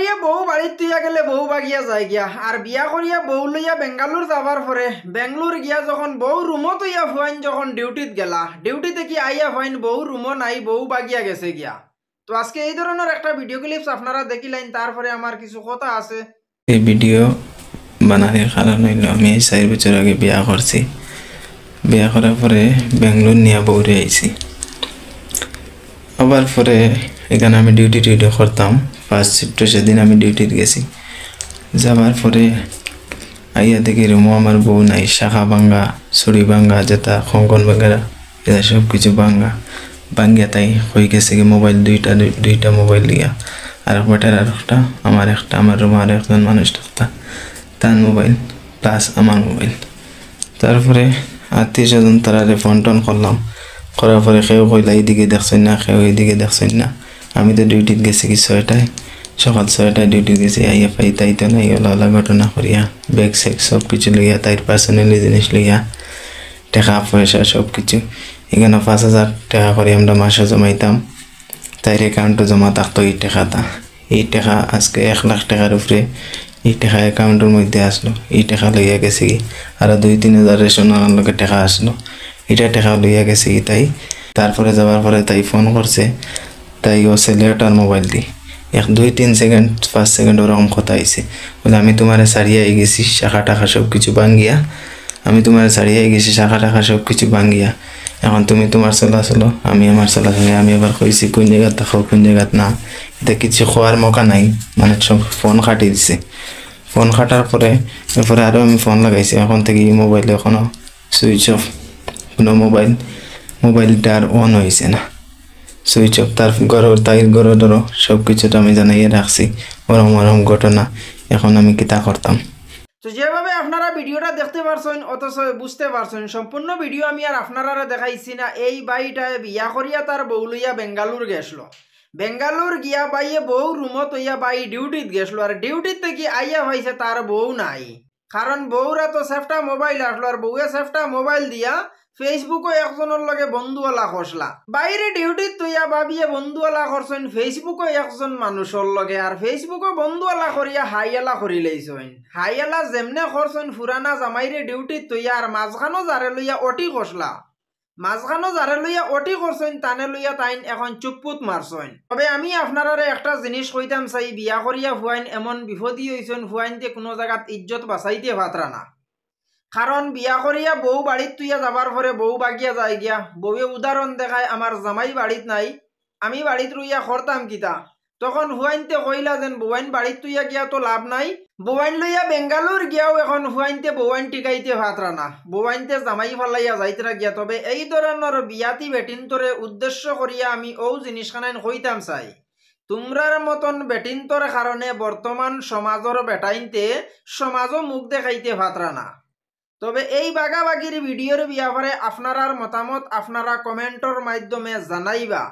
করিয়া বউ বাড়িত তুইয়া গেলে বউ বাগিয়া যায় গিয়া আর বিয়া করিয়া বউ লইয়া বেঙ্গালুর যাবার পরে বেঙ্গলোর গিয়া যখন বউ রুমো তুইয়া ফুয়াইন যখন ডিউটিত গেলা ডিউটিতে কি আইয়া ফাইন বউ রুমো নাই বউ বাগিয়া গেছে গিয়া। তো আজকে এই ধরনের একটা ভিডিও ক্লিপস আপনারা দেখিলেন, তারপরে আমার কিছু কথা আছে। এই ভিডিও বানানোর কারণ হইল আমি 4 বছর আগে বিয়া করছি। বিয়া করার পরে বেঙ্গলোর নিয়ে বউরে আইছি। আবার পরে এখানে আমি ডিউটি করতাম, ফার্স্ট শিফটে সেদিন আমি ডিউটিতে গেছি। যাবার পরে আইয়া দেখি রুমও আমার বউ নাই, শাখা ভাঙ্গা, ছড়ি ভাঙ্গা, যেটা কঙ্কন ভাঙ্গা, এটা সব কিছু ভাঙ্গিয়া তাই হয়ে গেছে কি মোবাইল দুইটা মোবাইল দিয়া, আর বেটার আর একটা আমার রুমে আর একজন মানুষ থাকতা, তার মোবাইল প্লাস আমার মোবাইল। তারপরে আত্মীয় স্বজন তারারে ফোন টোন করলাম, করার পরে কেউ কইলা এইদিকে দেখছেন না, কেউ এইদিকে দেখছেন না। আমি তো ডিউটিতে গেছি কি 6টায়, সকাল 6টায় ডিউটি গেছি। আইয়া পাই তাই তো নাই ওলা ঘটনা করিয়া ব্যাগ স্যাগ সব কিছু লইয়া, তাইর পার্সোনালি জিনিস লইয়া, টাকা পয়সা সব কিছু। এখানে 5,000 টাকা করে আমরা মাসে জমাইতাম, তাইর অ্যাকাউন্টে জমা থাকতো এই টাকাটা। এই টাকা আজকে 1 লাখ টাকার উপরে এই টাকা অ্যাকাউন্টের মধ্যে আসলো। এই টাকা লইয়া গেছে কি আর 2-3 হাজার রেশন আনার লোকে টাকা আসলো, এটা টাকা লইয়া গেছে কি তাই। তারপরে যাবার পরে তাই ফোন করছে, তাই ও ছেলেটার মোবাইল দি 1-2-3 সেকেন্ড 5 সেকেন্ড ওরকম কথা আইছে, বলে আমি তোমারে ছাড়িয়ে গেছি শাখা টাকা সব কিছু ভাঙ্গিয়া, আমি তোমার ছাড়িয়ে গেছি শাখা টাকা সব কিছু ভাঙ্গিয়া, এখন তুমি তোমার চলো আমি আমার চলাচলে। আমি আবার কইছি কোন জায়গাত থাকো কোন জায়গাত না, এটা কিছু খোয়ার মৌকা নাই, মানে সব ফোন কাটি দিছে। ফোন কাটার পরে এরপরে আরও আমি ফোন লাগাইছি, এখন থেকে এই মোবাইলে এখনও সুইচ অফ, কোনো মোবাইলটা আর অন হয়েছে না, সুইচ অফ। তার তাইর ঘরে ধরো সব কিছুটা আমি জানাইয়ে রাখছি ওরম ঘটনা। এখন আমি কিতা করতাম। তো যেভাবে আপনারা ভিডিওটা দেখতে পারছেন অথচ বুঝতে পারছেন, সম্পূর্ণ ভিডিও আমি আর আপনারা দেখাইছি না। এই বাইটায় বিয়া করিয়া তার বউ লইয়া বেঙ্গালুর গেছলো, বেঙ্গালুর গিয়া বাইয়ে বউ রুমত হইয়া বাই ডিউটিত গেছলো, আর ডিউটিত থেকে আইয়া হয়েছে তার বউ নাই। কারণ বউরা তো সেফটা মোবাইল আসলো, আর বউয়ে সেফটা মোবাইল দিয়া ফেসবুকও একজনের লগে বন্ধুওয়ালা খসলা। বাইরে ডিউটিত তুইয়া ভাবিয়ে বন্ধুওয়ালা করছেন ফেসবুকও একজন মানুষের লগে, আর ফেসবুকও বন্ধুওয়ালা করিয়া হাইয়ালা করি লইছেন। হাইয়ালা যেমনে করছেন ফুরানা জামাইরে ডিউটিত তুইয়া, আর মাঝখানো যারে লইয়া অটি খসলা, মাঝখানো যারে লইয়া অটি করছেন তানে লইয়া তাইন এখন চুপপুত মারছেন। তবে আমি আপনারা একটা জিনিস কইতাম চাই, বিয়া করিয়া ফুয়াইন এমন বিপদী হইছেন ফুয়াইনতে কোনো জায়গাত ইজ্জত বাঁচাইতে পাত্রা না। কারণ বিয়া করিয়া বউ বাড়িত তুইয়া যাবার পরে বউ বাগিয়া যায় গিয়া, বউয়ে উদাহরণ দেখায় আমার জামাই বাড়িত নাই, আমি বাড়িত রইয়া করতাম কিতা। তখন হুয়াইনতে কইলা যেন বউয়াইন বাড়িত তুইয়া গিয়া তো লাভ নাই, বউয়াইন লইয়া বেঙ্গালুর গিয়াও এখন হুয়াইনতে বউয়াইন টিকাইতে ভাতরা না, বউয়াইনতে জামাই ফালাইয়া যাইতরা গিয়া। তবে এই ধরনের বিয়াতি বেটিনতরে উদ্দেশ্য করিয়া আমি ও জিনিসখানাইন কইতাম চাই, তোমরার মতন বেটিনতর কারণে বর্তমান সমাজর বেটাইনতে সমাজও মুখ দেখাইতে ভাতরা না। তবে এই বাগাবাগির ভিডিওর ব্যাপারে আপনার মতামত আপনারা কমেন্টর মাধ্যমে জানাইবা।